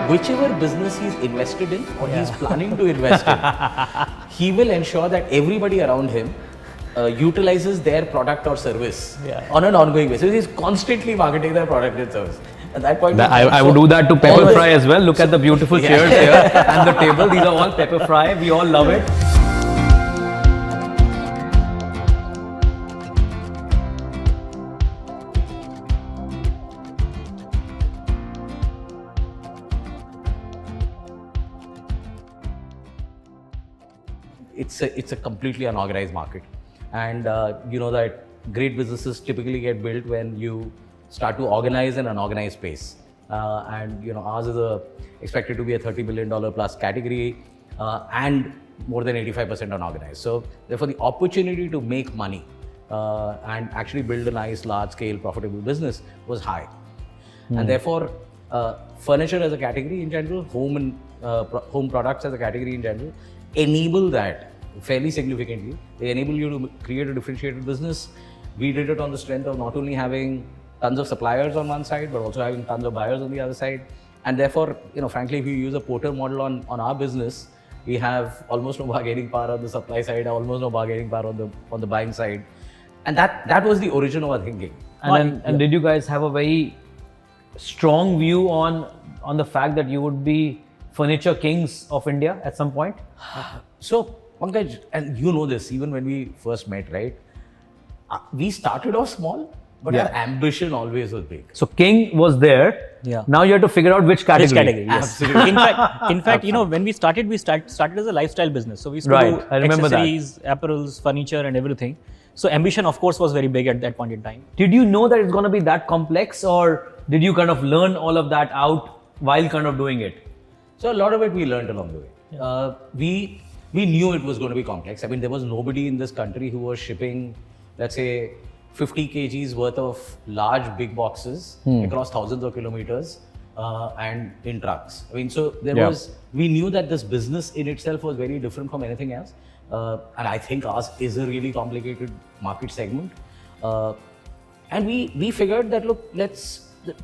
whichever business he's invested in or he's planning to invest in, he will ensure that everybody around him utilizes their product or service on an ongoing basis. He's constantly marketing their product and service. At that point, I would do that to Pepperfry as well. Look at the beautiful chairs here and the table. These are all Pepperfry. We all love it. It's a completely unorganized market, and you know that great businesses typically get built when you start to organize an unorganized space, and you know ours is expected to be a $30 million plus category, and more than 85% unorganized. So therefore, the opportunity to make money and actually build a nice, large-scale, profitable business was high, and therefore, furniture as a category in general, home products as a category in general, enable that fairly significantly. They enable you to create a differentiated business. We did it on the strength of not only having tons of suppliers on one side, but also having tons of buyers on the other side. And therefore, you know, frankly, if you use a Porter model on our business, we have almost no bargaining power on the supply side, almost no bargaining power on the buying side. And that was the origin of our thinking. And did you guys have a very strong view on the fact that you would be furniture kings of India at some point? So, Pankaj, and you know this, even when we first met, right? We started off small, but our ambition always was big. So king was there. Yeah. Now you have to figure out which category. Which category? Yes. Absolutely. In fact, you know, when we started as a lifestyle business. So we used to do I remember accessories, apparels, furniture, and everything. So ambition, of course, was very big at that point in time. Did you know that it's going to be that complex, or did you kind of learn all of that out while kind of doing it? So a lot of it we learned along the way. We knew it was going to be complex. I mean, there was nobody in this country who was shipping, let's say, 50 kgs worth of large big boxes across thousands of kilometers and in trucks. I mean, so we knew that this business in itself was very different from anything else. And I think ours is a really complicated market segment. And we figured that, look,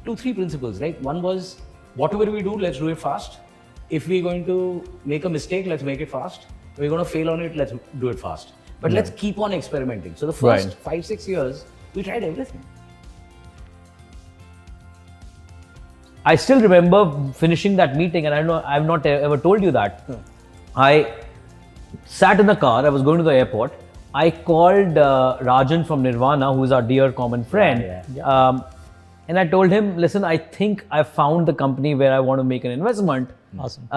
two, three principles, right? One was, whatever we do, let's do it fast. If we're going to make a mistake, let's make it fast. If we're going to fail on it, let's do it fast. But let's keep on experimenting. So the first 5-6 years, we tried everything. I still remember finishing that meeting, and I know I've not ever told you that. I sat in the car, I was going to the airport. I called Rajan from Nirvana, who is our dear common friend. And I told him, listen, I think I found the company where I want to make an investment. Awesome.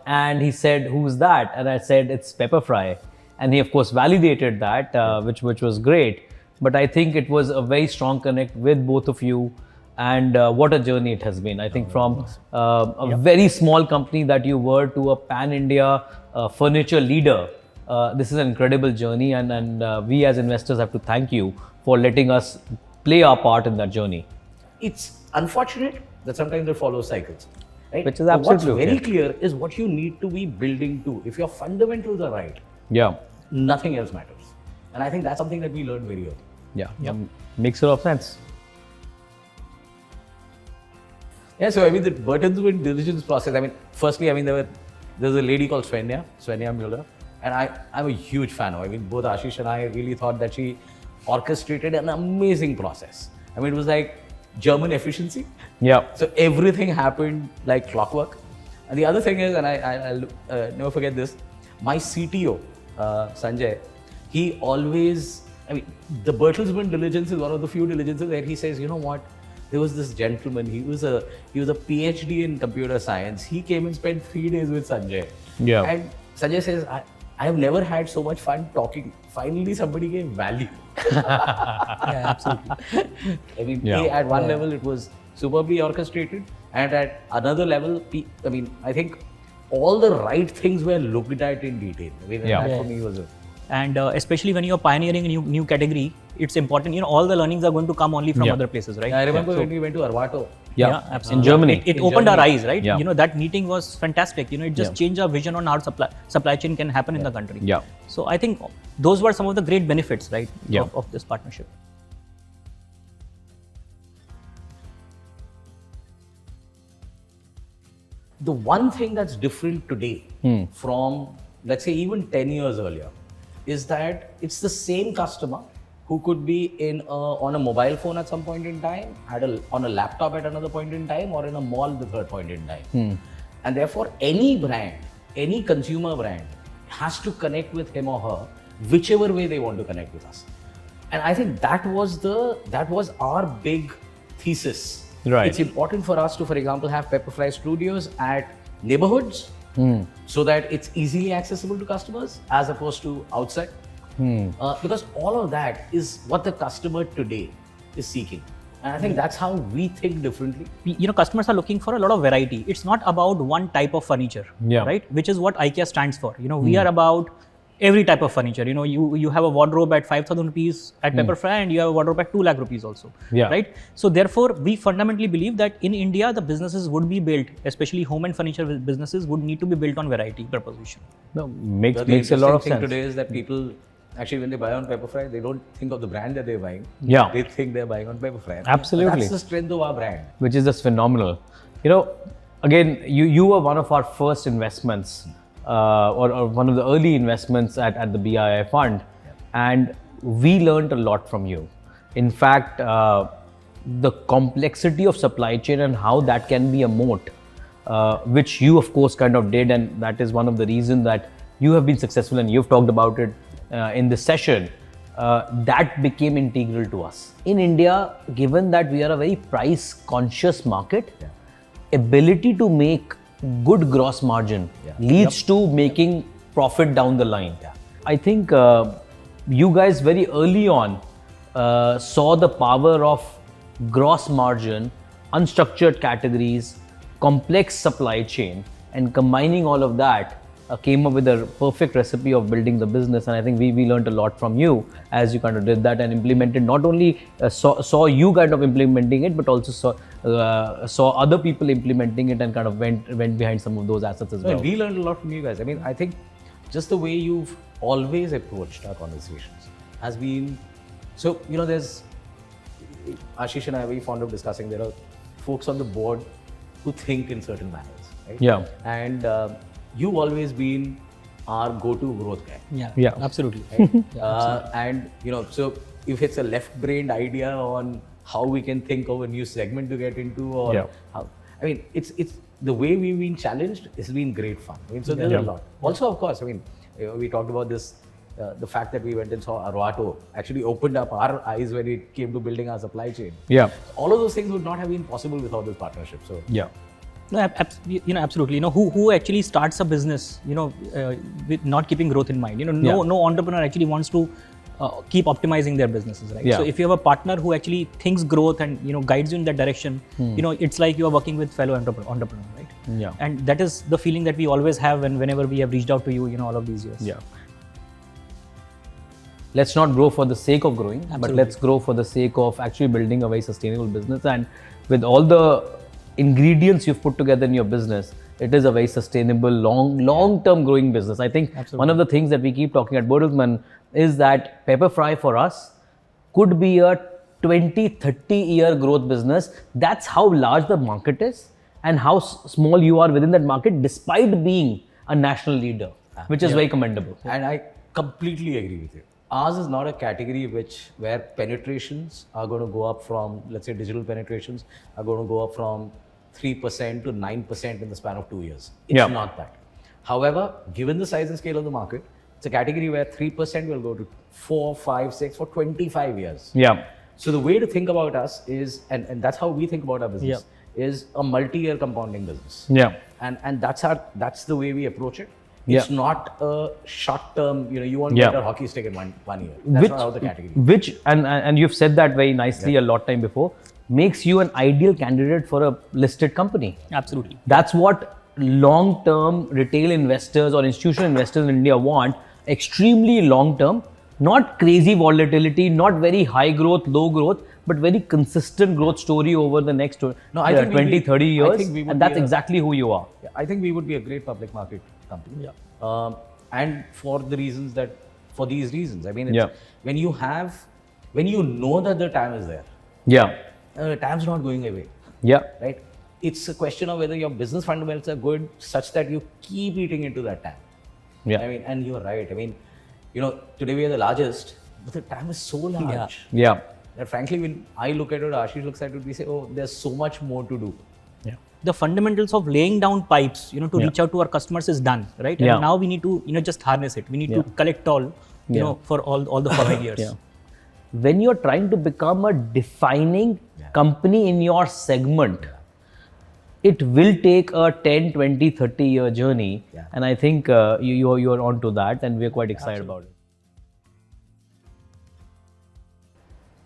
And he said, who's that? And I said, it's Pepperfry. And he, of course, validated that, which was great. But I think it was a very strong connect with both of you. And what a journey it has been. I think from a very small company that you were to a pan-India furniture leader. This is an incredible journey. And we as investors have to thank you for letting us play our part in that journey. It's unfortunate that sometimes it follows cycles, right? Which is absolutely what's very clear is what you need to be building to. If your fundamentals are right, nothing else matters. And I think that's something that we learned very early. Makes a lot of sense. Yeah, so I mean the Bertelsmann diligence process, I mean, firstly, I mean there's a lady called Svenja Müller, and I'm a huge fan of her. I mean, both Ashish and I really thought that she orchestrated an amazing process. I mean, it was like German efficiency. So everything happened like clockwork. And the other thing is, and I'll never forget this, my CTO, Sanjay, he always, I mean, the Bertelsmann diligence is one of the few diligences where he says, you know what, there was this gentleman, he was a PhD in computer science. He came and spent 3 days with Sanjay. And Sanjay says, I have never had so much fun talking. Finally, somebody gave value. Absolutely. I mean, at one level, it was superbly orchestrated. And at another level, I mean, I think all the right things were looked at in detail. I mean, that for me was And especially when you're pioneering a new category, it's important, you know, all the learnings are going to come only from other places, right? I remember when we went to Arvato. Absolutely. In Germany. It opened our eyes, right? You know, that meeting was fantastic. You know, it just changed our vision on how supply chain can happen in the country. So I think those were some of the great benefits, right, of this partnership. the one thing that's different today from, let's say, even 10 years earlier, is that it's the same customer who could be on a mobile phone at some point in time, on a laptop at another point in time, or in a mall the third point in time. And therefore, any brand, any consumer brand has to connect with him or her whichever way they want to connect with us. And I think that was our big thesis. Right. It's important for us to, for example, have Pepperfry studios at neighborhoods so that it's easily accessible to customers as opposed to outside. Because all of that is what the customer today is seeking. And I think that's how we think differently. Customers are looking for a lot of variety. It's not about one type of furniture, right? Which is what IKEA stands for. We are about every type of furniture. You have a wardrobe at 5,000 rupees at Pepperfry, and you have a wardrobe at 2 lakh rupees also, right? So therefore, we fundamentally believe that in India, the businesses would be built, especially home and furniture businesses would need to be built on variety proposition. No, makes a lot of sense. Today is that people, actually, when they buy on Pepperfry, they don't think of the brand that they're buying. They think they're buying on Pepperfry. Absolutely. That's the strength of our brand. Which is just phenomenal. Again, you were one of our first investments, or one of the early investments at the BII fund. And we learned a lot from you. In fact, the complexity of supply chain and how that can be a moat, which you of course kind of did. And that is one of the reasons that you have been successful, and you've talked about it in this session, that became integral to us. In India, given that we are a very price conscious market, ability to make good gross margin leads to making profit down the line. I think you guys very early on saw the power of gross margin, unstructured categories, complex supply chain, and combining all of that came up with a perfect recipe of building the business. And I think we learned a lot from you as you kind of did that and implemented, not only saw you kind of implementing it, but also saw other people implementing it and kind of went behind some of those assets as well. We learned a lot from you guys. I mean, I think just the way you've always approached our conversations has been, so, there's, Ashish and I are very fond of discussing, there are folks on the board who think in certain manners, right? Yeah. And you've always been our go-to growth guy. Yeah. Absolutely. Right? And so if it's a left-brained idea on how we can think of a new segment to get into, or how, I mean, it's the way we've been challenged has been great fun. I mean, so there's a lot. Also, of course, I mean, we talked about this, the fact that we went and saw Arvato actually opened up our eyes when it came to building our supply chain. Yeah. All of those things would not have been possible without this partnership. So No, absolutely. Who actually starts a business, with not keeping growth in mind. No entrepreneur actually wants to keep optimizing their businesses, right? So if you have a partner who actually thinks growth and guides you in that direction, it's like you are working with fellow entrepreneur, right? Yeah. And that is the feeling that we always have whenever we have reached out to you, all of these years. Yeah. Let's not grow for the sake of growing, but let's grow for the sake of actually building a very sustainable business. And with all the ingredients you've put together in your business, it is a very sustainable, long-term growing business. I think one of the things that we keep talking at Bertelsmann is that Pepperfry for us could be a 20-30 year growth business. That's how large the market is and how small you are within that market, despite being a national leader, which is very commendable. And I completely agree with you. Ours is not a category where penetrations are going to go up from, let's say, digital penetrations are going to go up from 3% to 9% in the span of 2 years. It's not that. However, given the size and scale of the market, it's a category where 3% will go to 4, 5, 6 for 25 years. Yeah. So the way to think about us is, and that's how we think about our business, is a multi-year compounding business. Yeah. And that's the way we approach it. It's not a short-term, you won't get a hockey stick in one year. That's not how the category. Which, and you've said that very nicely a lot time before, makes you an ideal candidate for a listed company. Absolutely. That's what long-term retail investors or institutional investors in India want. Extremely long-term, not crazy volatility, not very high growth, low growth, but very consistent growth story over the next 20, 30 years. And that's exactly who you are. I think we would be a great public market company. And for these reasons, I mean, when you know that the time is there, time's not going away. Yeah. Right? it's a question of whether your business fundamentals are good such that you keep eating into that TAM. Yeah. I mean, and you're right. I mean, today we are the largest, but the TAM is so large. Yeah. That frankly, when I look at it, Ashish looks at it, we say, oh, there's so much more to do. Yeah. The fundamentals of laying down pipes, to reach out to our customers is done, right? Yeah. And now we need to, just harness it. We need to collect all, for all the following years. Yeah. When you're trying to become a defining company in your segment, it will take a 10, 20, 30 year journey. Yeah. And I think you're onto that, and we're quite excited about it.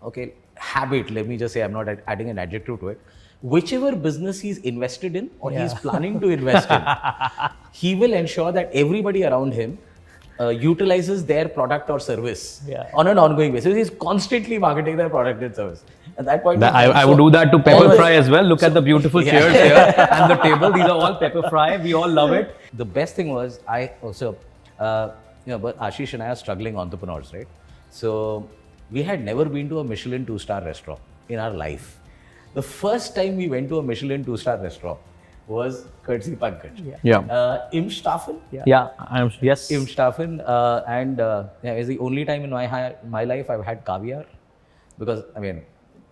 Okay, habit, let me just say, I'm not adding an adjective to it. Whichever business he's invested in or he's planning to invest in, he will ensure that everybody around him utilizes their product or service on an ongoing basis. He's constantly marketing their product and service. At that point, I would do that to Pepperfry as well. Look at the beautiful chairs here and the table. These are all Pepperfry. We all love it. The best thing was, I also, but Ashish and I are struggling entrepreneurs, right? So we had never been to a Michelin 2-star restaurant in our life. The first time we went to a Michelin 2-star restaurant was courtesy Pankaj. Imstaffen? Yes. Imstaffen. It was the only time in my life I've had caviar. Because,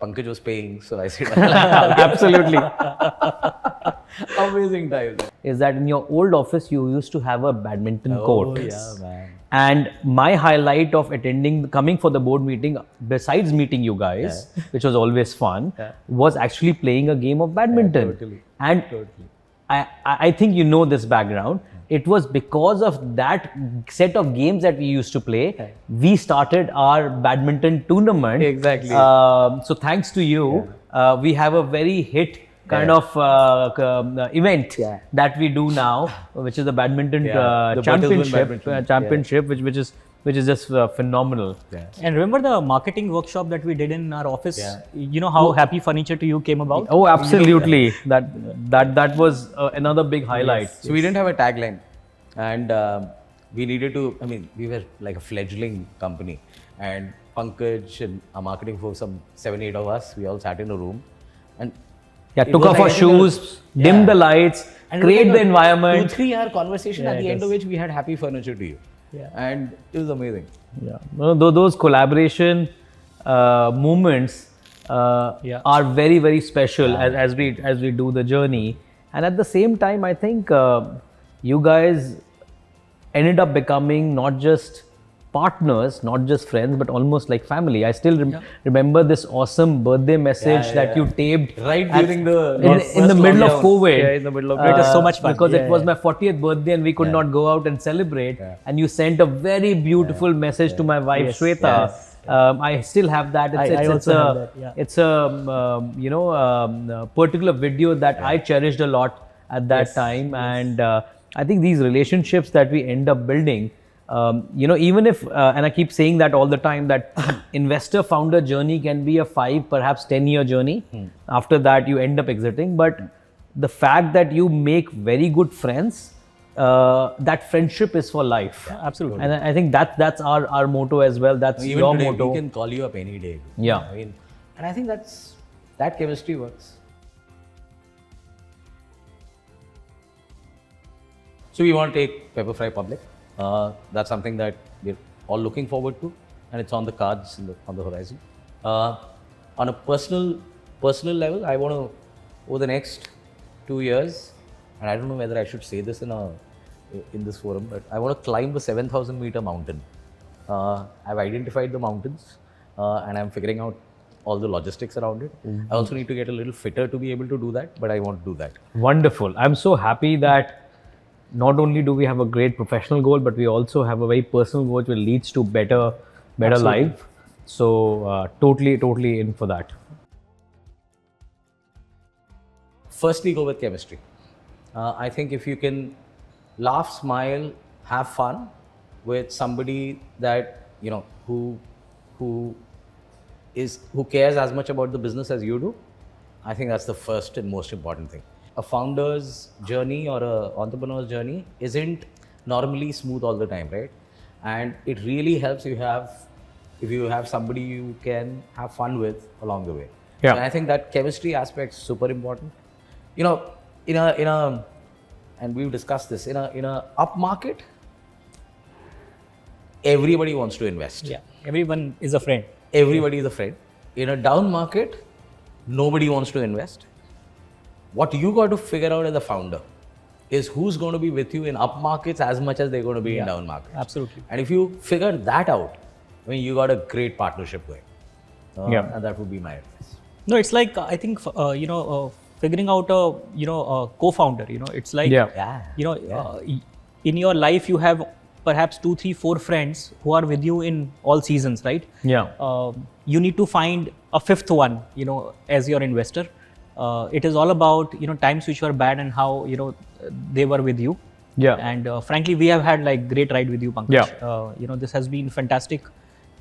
Pankaj was paying, so I said, Absolutely. Amazing time. Is that in your old office, you used to have a badminton court. Oh, yeah, man. And my highlight of coming for the board meeting, besides meeting you guys, which was always fun, was actually playing a game of badminton. Totally. And I think you know this background. It was because of that set of games that we used to play, we started our badminton tournament. Exactly. So thanks to you, we have a very hit kind of event that we do now, which is the badminton the championship, which is just phenomenal. Yeah. And remember the marketing workshop that we did in our office? You know how Happy Furniture to You came about? Oh, absolutely. That was another big highlight. So we didn't have a tagline, and we needed to. We were like a fledgling company, and Pankaj and our marketing folks, some 7-8 of us, we all sat in a room, and took off our shoes, dimmed the lights, and create the environment. 2-3 hour conversation at the end of which we had Happy Furniture to You. And it was amazing. Those collaboration moments are very, very special as we do the journey. And at the same time, I think you guys ended up becoming not just partners, not just friends, but almost like family. I still remember this awesome birthday message that you taped during in the middle of COVID. Yeah, in the middle of COVID. It was so much fun. Because it was my 40th birthday and we could not go out and celebrate. And you sent a very beautiful message to my wife, Shweta. I still have that. It's a particular video that I cherished a lot at that time. And I think these relationships that we end up building, even if, and I keep saying that all the time, that investor founder journey can be a 5, perhaps 10-year journey. After that, you end up exiting. But the fact that you make very good friends, that friendship is for life. Absolutely. And I think that's our motto as well. That's even your today, motto. we can call you up any day. Yeah. And I think that chemistry works. So we want to take Pepperfry public. That's something that we're all looking forward to, and it's on the cards on the horizon. On a personal level, I want to, over the next 2 years, and I don't know whether I should say this in this forum, but I want to climb a 7,000-meter mountain. I've identified the mountains, and I'm figuring out all the logistics around it. I also need to get a little fitter to be able to do that, but I want to do that. Wonderful. I'm so happy that not only do we have a great professional goal, but we also have a very personal goal which leads to better life. So totally in for that. Firstly, go with chemistry. I think if you can laugh, smile, have fun with somebody that who cares as much about the business as you do, I think that's the first and most important thing. A founder's journey or an entrepreneur's journey isn't normally smooth all the time, right? And it really helps if you have somebody you can have fun with along the way. Yeah. And I think that chemistry aspect is super important. you know, in a, and we've discussed this, in a up market, everybody wants to invest. Yeah, everyone is a friend. Everybody is a friend. In a down market, nobody wants to invest. What you got to figure out as a founder is who's going to be with you in up markets as much as they're going to be in down markets. Absolutely. And if you figure that out, I mean, you got a great partnership going. And that would be my advice. No, it's like I think figuring out a co-founder. It's like in your life you have perhaps 2, 3, 4 friends who are with you in all seasons, right? Yeah. You need to find a fifth one, as your investor. It is all about times which were bad and how they were with you. Yeah. And frankly, we have had like great ride with you, Pankaj. Yeah. This has been fantastic.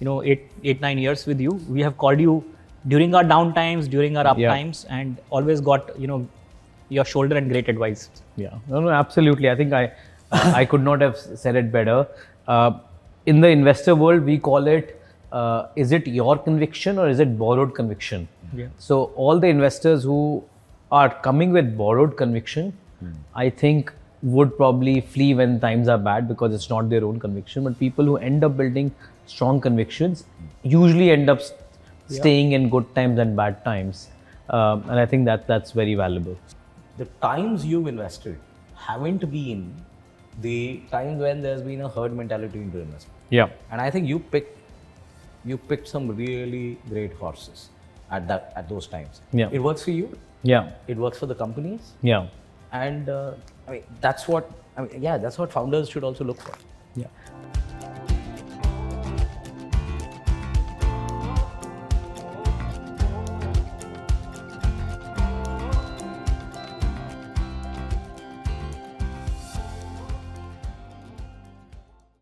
8, 9 years with you. We have called you during our down times, during our up times, and always got your shoulder and great advice. Yeah. No, absolutely. I think I could not have said it better. In the investor world, we call it, is it your conviction or is it borrowed conviction? Yeah. So all the investors who are coming with borrowed conviction, I think would probably flee when times are bad because it's not their own conviction. But people who end up building strong convictions usually end up staying in good times and bad times. And I think that's very valuable. The times you've invested haven't been the times when there's been a herd mentality into investment. Yeah. And I think you picked some really great horses at those times. Yeah. It works for you. Yeah. It works for the companies. Yeah. And that's what founders should also look for. Yeah.